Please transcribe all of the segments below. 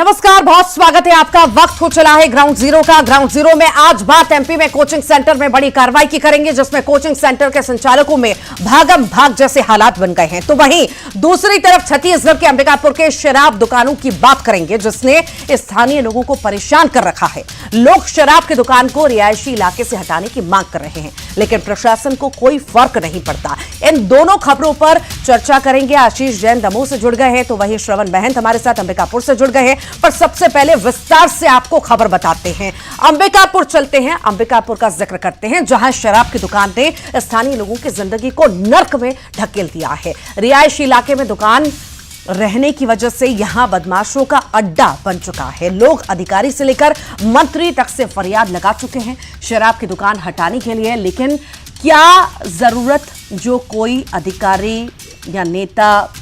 नमस्कार, बहुत स्वागत है आपका। वक्त हो चला है ग्राउंड जीरो का। ग्राउंड जीरो में आज बात एमपी में कोचिंग सेंटर में बड़ी कार्रवाई की करेंगे, जिसमें कोचिंग सेंटर के संचालकों में भागम भाग जैसे हालात बन गए हैं। तो वहीं दूसरी तरफ छत्तीसगढ़ के अंबिकापुर के शराब दुकानों की बात करेंगे, जिसने स्थानीय लोगों को परेशान कर रखा है। लोग शराब की दुकान को रिहायशी इलाके से हटाने की मांग कर रहे हैं, लेकिन प्रशासन को कोई फर्क नहीं पड़ता। इन दोनों खबरों पर चर्चा करेंगे। आशीष जैन दमोह से जुड़ गए हैं, तो वहीं श्रवण महंत हमारे साथ अंबिकापुर से जुड़ गए हैं। पर सबसे पहले विस्तार से आपको खबर बताते हैं। अंबिकापुर चलते हैं, अंबिकापुर का जिक्र करते हैं, जहां शराब की दुकान ने स्थानीय लोगों की जिंदगी को नर्क में ढकेल दिया है। रिहायशी इलाके में दुकान रहने की वजह से यहां बदमाशों का अड्डा बन चुका है। लोग अधिकारी से लेकर मंत्री तक से फरियाद लगा चुके हैं शराब की दुकान हटाने के लिए, लेकिन क्या जरूरत जो कोई अधिकारी या नेता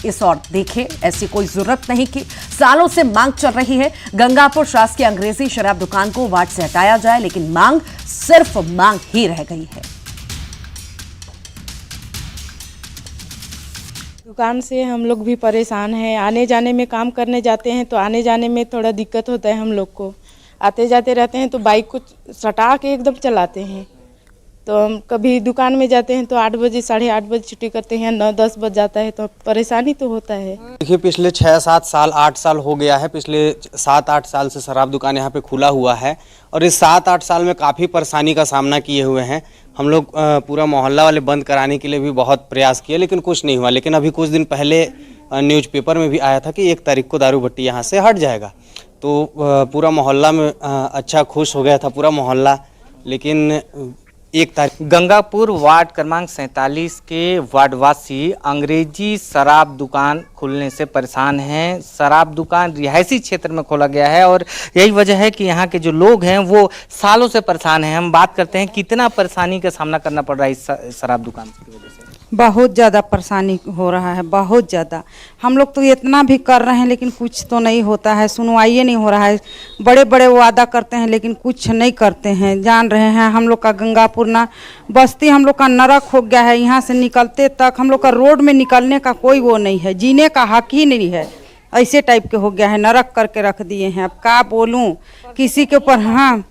इस और देखे, ऐसी कोई जरूरत नहीं की। सालों से मांग चल रही है गंगापुर शासकीय अंग्रेजी शराब दुकान को वार्ड से हटाया जाए, लेकिन मांग सिर्फ मांग ही रह गई है। दुकान से हम लोग भी परेशान हैं। आने जाने में, काम करने जाते हैं तो आने जाने में थोड़ा दिक्कत होता है हम लोग को। आते जाते रहते हैं तो बाइक को सटा के एकदम चलाते हैं। तो हम कभी दुकान में जाते हैं तो 8 बजे 8:30 बजे छुट्टी करते हैं, 9-10 बज जाता है, तो परेशानी तो होता है। देखिए, पिछले 6-7 साल 8 साल हो गया है। पिछले 7-8 साल से शराब दुकान यहाँ पे खुला हुआ है और इस 7-8 साल में काफ़ी परेशानी का सामना किए हुए हैं हम लोग। पूरा मोहल्ला वाले बंद कराने के लिए भी बहुत प्रयास किए, लेकिन कुछ नहीं हुआ। लेकिन अभी कुछ दिन पहले न्यूज़पेपर में भी आया था कि 1 तारीख को दारू भट्टी यहाँ से हट जाएगा। तो पूरा मोहल्ला में अच्छा खुश हो गया था पूरा मोहल्ला। लेकिन 1 तारीख गंगापुर वार्ड क्रमांक 47 के वार्डवासी अंग्रेजी शराब दुकान खुलने से परेशान हैं। शराब दुकान रिहायशी क्षेत्र में खोला गया है और यही वजह है कि यहाँ के जो लोग हैं वो सालों से परेशान हैं। हम बात करते हैं कितना परेशानी का सामना करना पड़ रहा है इस शराब दुकान की वजह से। बहुत ज़्यादा परेशानी हो रहा है, बहुत ज़्यादा। हम लोग तो इतना भी कर रहे हैं लेकिन कुछ तो नहीं होता है, सुनवाई नहीं हो रहा है। बड़े बड़े वादा करते हैं लेकिन कुछ नहीं करते हैं। जान रहे हैं हम लोग का गंगापुर ना बस्ती हम लोग का नरक हो गया है। यहाँ से निकलते तक हम लोग का रोड में निकलने का कोई वो नहीं है, जीने का हक ही नहीं है। ऐसे टाइप के हो गया है, नरक करके रख दिए हैं। अब क्या बोलूँ किसी के ऊपर। हाँ,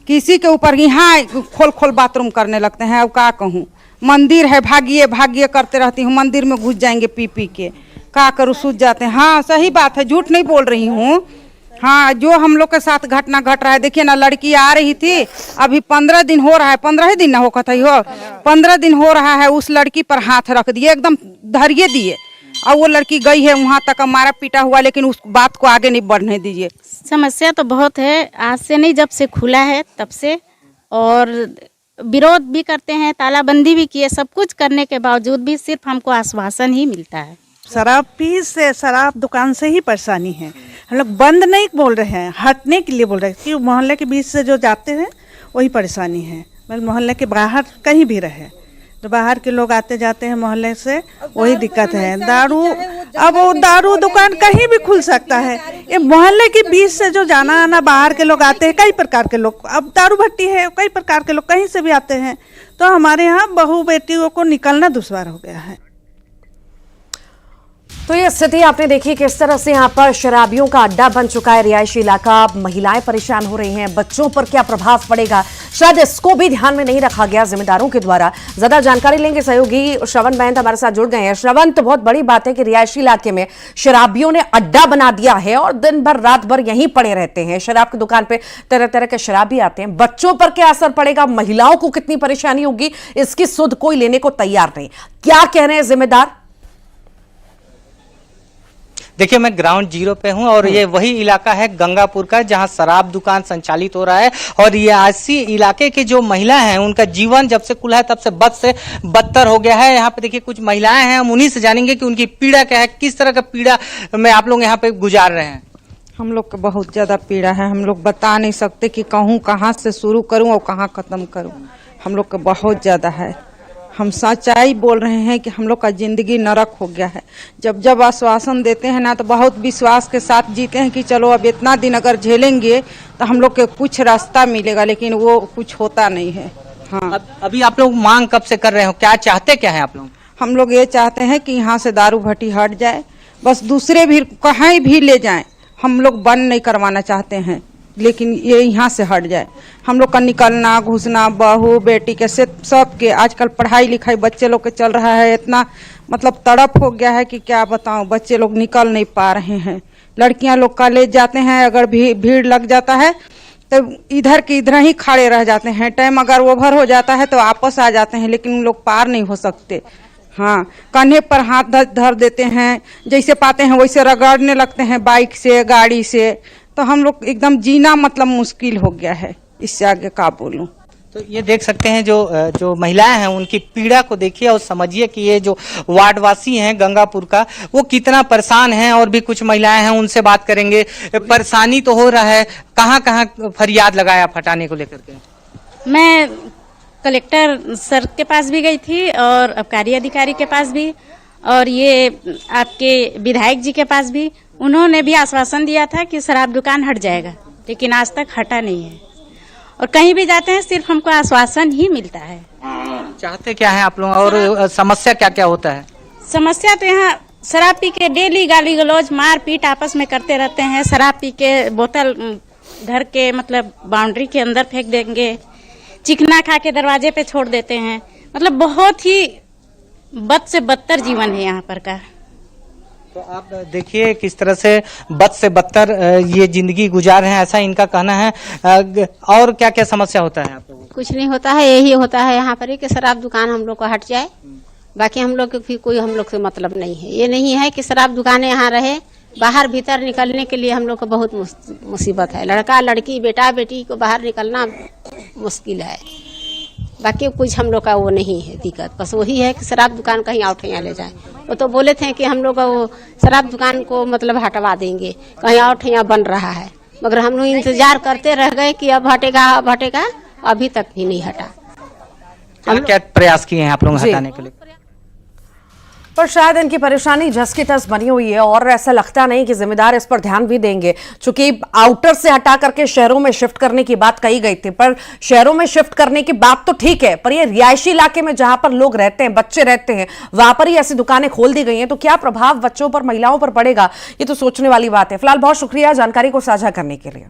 किसी के ऊपर यहाँ खोल खोल बाथरूम करने लगते हैं। अब क्या कहूँ, मंदिर है, भागिए भागिए करते रहती हूँ। मंदिर में घुस जाएंगे पी पी के, क्या करूँ, सूझ जाते हैं। हाँ, सही बात है, झूठ नहीं बोल रही हूँ। हाँ, जो हम लोग के साथ घटना घट रहा है, देखिए ना, लड़की आ रही थी, अभी 15 दिन हो रहा है, 15 ही दिन ना होगा था, हो 15 दिन हो रहा है, उस लड़की पर हाथ रख दिए, एकदम धरिए दिए, और वो लड़की गई है वहाँ तक, मारा पीटा हुआ, लेकिन उस बात को आगे नहीं बढ़ने दीजिए। समस्या तो बहुत है, आज से नहीं, जब से खुला है तब से, और विरोध भी करते हैं, तालाबंदी भी किए, सब कुछ करने के बावजूद भी सिर्फ हमको आश्वासन ही मिलता है। शराब दुकान से ही परेशानी है। हम लोग बंद नहीं बोल रहे हैं, हटने के लिए बोल रहे हैं, क्योंकि मोहल्ले के बीच से जो जाते हैं वही परेशानी है। मतलब मोहल्ले के बाहर कहीं भी रहे तो बाहर के लोग आते जाते हैं मोहल्ले से, वही दिक्कत है। दारू, अब वो दारू दुकान कहीं भी खुल सकता है। ये मोहल्ले के बीच से जो जाना आना, बाहर के लोग आते हैं, कई प्रकार के लोग, अब दारू भट्टी है, कई प्रकार के लोग कहीं से भी आते हैं। तो हमारे यहाँ बहू बेटियों को निकलना दुश्वार हो गया है। तो ये स्थिति आपने देखी किस तरह से यहाँ पर शराबियों का अड्डा बन चुका है रिहायशी इलाका। महिलाएं परेशान हो रही हैं, बच्चों पर क्या प्रभाव पड़ेगा, शायद इसको भी ध्यान में नहीं रखा गया जिम्मेदारों के द्वारा। ज्यादा जानकारी लेंगे, सहयोगी श्रवण महंत हमारे साथ जुड़ गए हैं। श्रवण, तो बहुत बड़ी बात है कि रिहायशी इलाके में शराबियों ने अड्डा बना दिया है और दिन भर रात भर यहीं पड़े रहते हैं। शराब की दुकान पे तरह तरह के शराबी आते हैं। बच्चों पर क्या असर पड़ेगा, महिलाओं को कितनी परेशानी होगी, इसकी सुध कोई लेने को तैयार नहीं। क्या कह रहे हैं जिम्मेदार? देखिए, मैं ग्राउंड जीरो पे हूँ और ये वही इलाका है गंगापुर का जहाँ शराब दुकान संचालित हो रहा है। और ये आसी इलाके के जो महिला हैं उनका जीवन जब से खुला है तब से बद से बदतर हो गया है। यहाँ पे देखिए कुछ महिलाएं हैं, हम उन्हीं से जानेंगे कि उनकी पीड़ा क्या है, किस तरह का पीड़ा में आप लोग यहाँ पे गुजार रहे हैं। हम लोग को बहुत ज़्यादा पीड़ा है, हम लोग बता नहीं सकते कि कहूँ कहाँ से शुरू करूँ और कहाँ ख़त्म करूँ। हम लोग का बहुत ज़्यादा है। हम सच्चाई बोल रहे हैं कि हम लोग का ज़िंदगी नरक हो गया है। जब जब आश्वासन देते हैं ना तो बहुत विश्वास के साथ जीते हैं कि चलो अब इतना दिन अगर झेलेंगे तो हम लोग के कुछ रास्ता मिलेगा, लेकिन वो कुछ होता नहीं है। हाँ, अभी आप लोग मांग कब से कर रहे हो, क्या चाहते क्या है आप लोग? हम लोग ये चाहते हैं कि यहाँ से दारू भट्टी हट जाए, बस दूसरे भी कहीं भी ले जाएं, हम लोग बंद नहीं करवाना चाहते हैं, लेकिन ये यहाँ से हट जाए। हम लोग का निकलना घुसना बहू बेटी के से सब के आजकल पढ़ाई लिखाई बच्चे लोग के चल रहा है, इतना मतलब तड़प हो गया है कि क्या बताऊं। बच्चे लोग निकल नहीं पा रहे हैं। लड़कियां लोग कॉलेज जाते हैं, अगर भीड़ लग जाता है तो इधर के इधर ही खड़े रह जाते हैं। टाइम अगर ओवर हो जाता है तो वापस आ जाते हैं, लेकिन उन लोग पार नहीं हो सकते। हाँ, कंधे पर हाथ धर देते हैं, जैसे पाते हैं वैसे रगड़ने लगते हैं बाइक से गाड़ी से। तो हम लोग एकदम जीना मतलब मुश्किल हो गया है, इससे आगे क्या बोलूं। तो ये देख सकते हैं जो महिलाएं हैं उनकी पीड़ा को देखिए और समझिए कि ये जो वार्डवासी हैं गंगापुर का वो कितना परेशान हैं। और भी कुछ महिलाएं हैं, उनसे बात करेंगे। परेशानी तो हो रहा है, कहाँ कहाँ फरियाद लगाया हटाने को लेकर के? मैं कलेक्टर सर के पास भी गई थी और आबकारी अधिकारी के पास भी, और ये आपके विधायक जी के पास भी। उन्होंने भी आश्वासन दिया था कि शराब दुकान हट जाएगा, लेकिन आज तक हटा नहीं है। और कहीं भी जाते हैं सिर्फ हमको आश्वासन ही मिलता है। चाहते क्या है आप लोग और समस्या क्या क्या होता है? समस्या तो यहाँ शराब पी के डेली गाली गलौज मार पीट आपस में करते रहते हैं। शराब पी के बोतल घर के मतलब बाउंड्री के अंदर फेंक देंगे, चिकना खा के दरवाजे पे छोड़ देते हैं। मतलब बहुत ही बद से बदतर जीवन है यहाँ पर का। तो आप देखिए किस तरह से बद से बदतर ये जिंदगी गुजार रहे हैं, ऐसा इनका कहना है। और क्या क्या समस्या होता है आप लोगों को? कुछ नहीं होता है, यही होता है यहाँ पर कि शराब दुकान हम लोग को हट जाए। बाकी हम लोग की कोई हम लोग से मतलब नहीं है। ये नहीं है कि शराब दुकानें यहाँ रहे, बाहर भीतर निकलने के लिए हम लोग को बहुत मुसीबत है। लड़का लड़की बेटा बेटी को बाहर निकलना मुश्किल है। बाकी कुछ हम लोग का वो नहीं है दिक्कत, बस वही है कि शराब दुकान कहीं आउट यहाँ ले जाए। वो तो बोले थे कि हम लोग वो शराब दुकान को मतलब हटवा देंगे, कहीं आउट यहाँ बन रहा है, मगर हम लोग इंतजार करते रह गए कि अब हटेगा अब हटेगा, अभी तक भी नहीं हटा। क्या प्रयास किए हैं आप लोग हटाने के लिए? पर शायद इनकी परेशानी जस की तस बनी हुई है और ऐसा लगता नहीं कि जिम्मेदार इस पर ध्यान भी देंगे। चूंकि आउटर से हटा करके शहरों में शिफ्ट करने की बात कही गई थी, पर शहरों में शिफ्ट करने की बात तो ठीक है, पर ये रिहायशी इलाके में जहां पर लोग रहते हैं, बच्चे रहते हैं, वहां पर ही ऐसी दुकानें खोल दी गई हैं, तो क्या प्रभाव बच्चों पर महिलाओं पर पड़ेगा, ये तो सोचने वाली बात है। फिलहाल बहुत शुक्रिया जानकारी को साझा करने के लिए।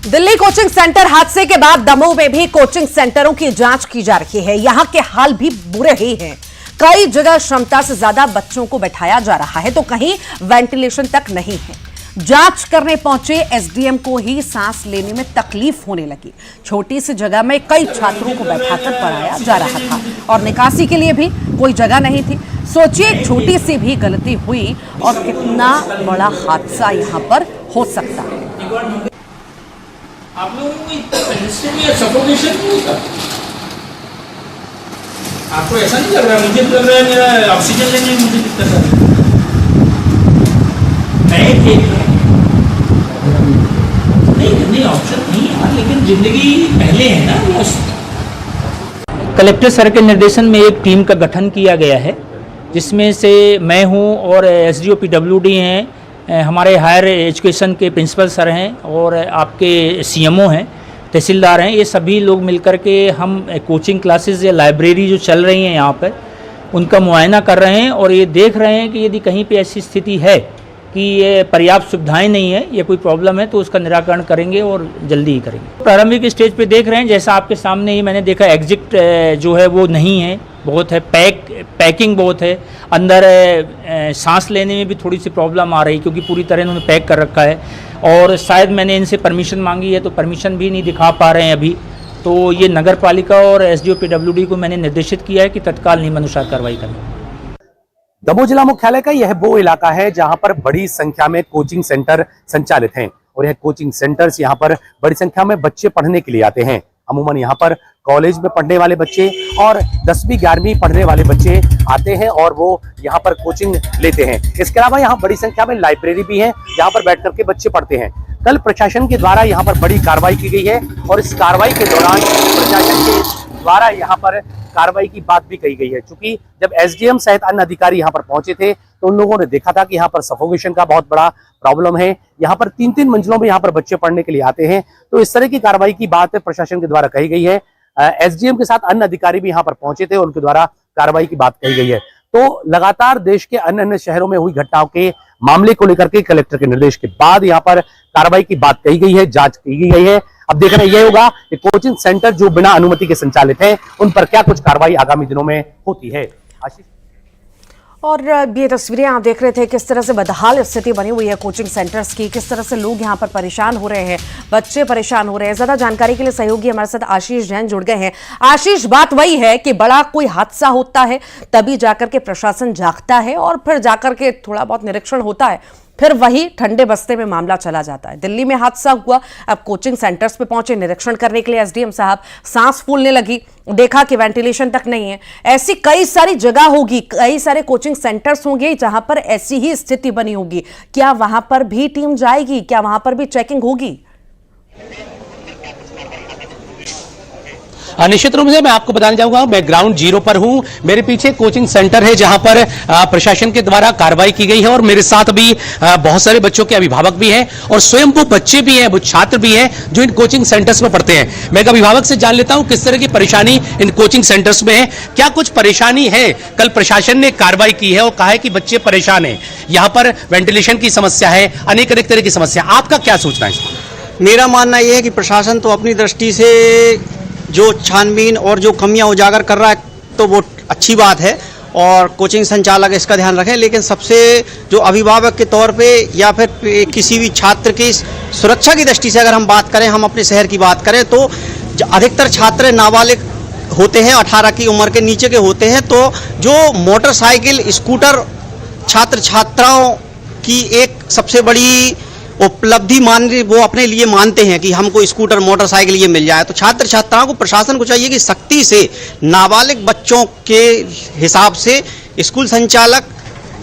दिल्ली कोचिंग सेंटर हादसे के बाद दमोह में भी कोचिंग सेंटरों की जांच की जा रही है। यहां के हाल भी बुरे ही हैं। कई जगह क्षमता से ज्यादा बच्चों को बैठाया जा रहा है, तो कहीं वेंटिलेशन तक नहीं है। जांच करने पहुंचे एसडीएम को ही सांस लेने में तकलीफ होने लगी। छोटी सी जगह में कई छात्रों को बैठाकर पढ़ाया जा रहा था और निकासी के लिए भी कोई जगह नहीं थी। सोचिए एक छोटी सी भी गलती हुई और कितना बड़ा हादसा यहां पर हो सकता है। आप लोगों को इतना पेनिस्ट्रेशन या सफोकेशन नहीं होता? आपको ऐसा नहीं लग रहा है? मुझे तो लग रहा है मेरा ऑक्सीजन लेने में मुझे दिक्कत आ रही है। नहीं ऑप्शन नहीं है, लेकिन जिंदगी पहले है ना। कलेक्टर सर के निर्देशन में एक टीम का गठन किया गया है, जिसमें से मैं हूं और एसडीओ पीडब्ल्यूडी हैं, हमारे हायर एजुकेशन के प्रिंसिपल सर हैं और आपके सीएमओ हैं, तहसीलदार हैं। ये सभी लोग मिलकर के हम कोचिंग क्लासेस या लाइब्रेरी जो चल रही हैं यहाँ पर उनका मुआयना कर रहे हैं और ये देख रहे हैं कि यदि कहीं पे ऐसी स्थिति है कि ये पर्याप्त सुविधाएं नहीं है, ये कोई प्रॉब्लम है, तो उसका निराकरण करेंगे और जल्दी ही करेंगे। प्रारंभिक स्टेज पे देख रहे हैं, जैसा आपके सामने ही मैंने देखा, एग्जिट जो है वो नहीं है, बहुत है, पैकिंग बहुत है, अंदर सांस लेने में भी थोड़ी सी प्रॉब्लम आ रही, क्योंकि पूरी तरह इन्होंने पैक कर रखा है और शायद मैंने इनसे परमिशन मांगी है तो परमिशन भी नहीं दिखा पा रहे हैं अभी। तो ये नगर पालिका और एसडीओ पीडब्ल्यूडी को मैंने निर्देशित किया है कि तत्काल नियमानुसार कार्रवाई करें। दमोह जिला मुख्यालय का यह वो इलाका है जहां पर बड़ी संख्या में कोचिंग सेंटर संचालित हैं और यह कोचिंग सेंटर्स यहां पर बड़ी संख्या में बच्चे पढ़ने के लिए आते हैं। अमूमन यहां पर कॉलेज में पढ़ने वाले बच्चे और 10वीं 11वीं पढ़ने वाले बच्चे आते हैं और वो यहां पर कोचिंग लेते हैं। इसके अलावा यहां बड़ी संख्या में लाइब्रेरी भी है जहां पर बैठ करके बच्चे पढ़ते हैं। कल प्रशासन के द्वारा यहां पर बड़ी कार्रवाई की गई है और इस कार्रवाई के दौरान प्रशासन के द्वारा यहाँ पर कार्रवाई की बात भी कही गई है। चूंकि जब एसडीएम सहित अन्य अधिकारी यहाँ पर पहुंचे थे तो उन लोगों ने देखा था कि यहाँ पर सफोकेशन का बहुत बड़ा प्रॉब्लम है। यहाँ पर 3-3 मंजिलों में यहाँ पर बच्चे पढ़ने के लिए आते हैं, तो इस तरह की कार्रवाई की बात प्रशासन के द्वारा कही गई है। एसडीएम के साथ अन्य अधिकारी भी यहाँ पर पहुंचे थे, उनके द्वारा कार्रवाई की बात कही गई है। तो लगातार देश के अन्य अन्य शहरों में हुई घटनाओं के मामले को लेकर के कलेक्टर के निर्देश के बाद यहाँ पर कार्रवाई की बात कही गई है, जांच की गई है। अब देखना यह होगा कि कोचिंग सेंटर जो बिना अनुमति के संचालित हैं उन पर क्या कुछ कार्रवाई आगामी दिनों में होती है। आशीष, और ये तस्वीरें आप देख रहे थे किस तरह से बदहाल स्थिति बनी हुई है कोचिंग सेंटर्स की, किस तरह से लोग यहाँ पर परेशान हो रहे हैं, बच्चे परेशान हो रहे हैं। ज्यादा जानकारी के लिए सहयोगी हमारे साथ आशीष जैन जुड़ गए हैं। आशीष, बात वही है कि बड़ा कोई हादसा होता है तभी जाकर के प्रशासन जागता है और फिर जाकर के थोड़ा बहुत निरीक्षण होता है, फिर वही ठंडे बस्ते में मामला चला जाता है। दिल्ली में हादसा हुआ, अब कोचिंग सेंटर्स पे पहुंचे निरीक्षण करने के लिए एसडीएम साहब, सांस फूलने लगी, देखा कि वेंटिलेशन तक नहीं है। ऐसी कई सारी जगह होगी, कई सारे कोचिंग सेंटर्स होंगे जहां पर ऐसी ही स्थिति बनी होगी। क्या वहां पर भी टीम जाएगी? क्या वहां पर भी चेकिंग होगी? निश्चित रूप से मैं आपको बताना चाहूंगा, मैं ग्राउंड जीरो पर हूं। मेरे पीछे कोचिंग सेंटर है जहां पर प्रशासन के द्वारा कार्रवाई की गई है और मेरे साथ भी बहुत सारे बच्चों के अभिभावक भी हैं और स्वयं वो बच्चे भी हैं, वो छात्र भी हैं जो इन कोचिंग सेंटर्स में पढ़ते हैं। मैं एक अभिभावक से जान लेता हूं किस तरह की परेशानी इन कोचिंग सेंटर्स में है, क्या कुछ परेशानी है। कल प्रशासन ने कार्रवाई की है और कहा है कि बच्चे परेशान है, यहाँ पर वेंटिलेशन की समस्या है, अनेक अनेक तरह की समस्या। आपका क्या सोचना है? मेरा मानना यह है कि प्रशासन तो अपनी दृष्टि से जो छानबीन और जो कमियां उजागर कर रहा है तो वो अच्छी बात है और कोचिंग संचालक इसका ध्यान रखें, लेकिन सबसे जो अभिभावक के तौर पे या फिर किसी भी छात्र की सुरक्षा की दृष्टि से अगर हम बात करें, हम अपने शहर की बात करें तो अधिकतर छात्र नाबालिग होते हैं, 18 की उम्र के नीचे के होते हैं। तो जो मोटरसाइकिल स्कूटर छात्र छात्राओं की एक सबसे बड़ी उपलब्धि वो अपने लिए मानते हैं कि हमको स्कूटर मोटरसाइकिल ये मिल जाए। तो छात्र छात्राओं को, प्रशासन को चाहिए कि सख्ती से नाबालिग बच्चों के हिसाब से स्कूल संचालक,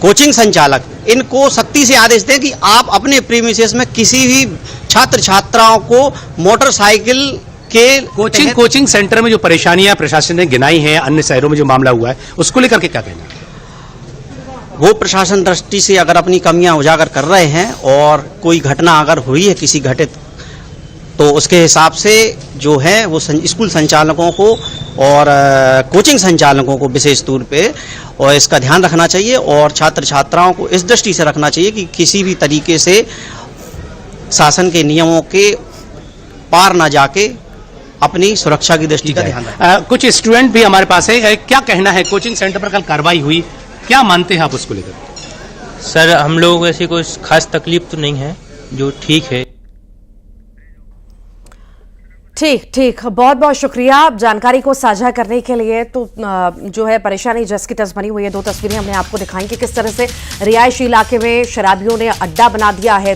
कोचिंग संचालक इनको सख्ती से आदेश दें कि आप अपने प्रीमिसेस में किसी भी छात्र छात्राओं को मोटरसाइकिल के कोचिंग सेंटर में जो परेशानियां प्रशासन ने गिनाई हैं, अन्य शहरों में जो मामला हुआ है, उसको लेकर के क्या कहना है? वो प्रशासन दृष्टि से अगर अपनी कमियां उजागर कर रहे हैं और कोई घटना अगर हुई है किसी घटित, तो उसके हिसाब से जो है वो स्कूल संचालकों को और कोचिंग संचालकों को विशेष तौर पे और इसका ध्यान रखना चाहिए और छात्र छात्राओं को इस दृष्टि से रखना चाहिए कि किसी भी तरीके से शासन के नियमों के पार ना जाके अपनी सुरक्षा की दृष्टि का ध्यान रखें। कुछ स्टूडेंट भी हमारे पास है, क्या कहना है? कोचिंग सेंटर पर कल कार्रवाई हुई, क्या मानते हैं आप उसको लेकर? सर, हम लोग ऐसी कोई खास तकलीफ तो नहीं है, जो ठीक है। ठीक, बहुत बहुत शुक्रिया आप जानकारी को साझा करने के लिए। तो जो है परेशानी जस की तस बनी हुई है, दो तस्वीरें हमने आपको दिखाई कि किस तरह से रिहायशी इलाके में शराबियों ने अड्डा बना दिया है।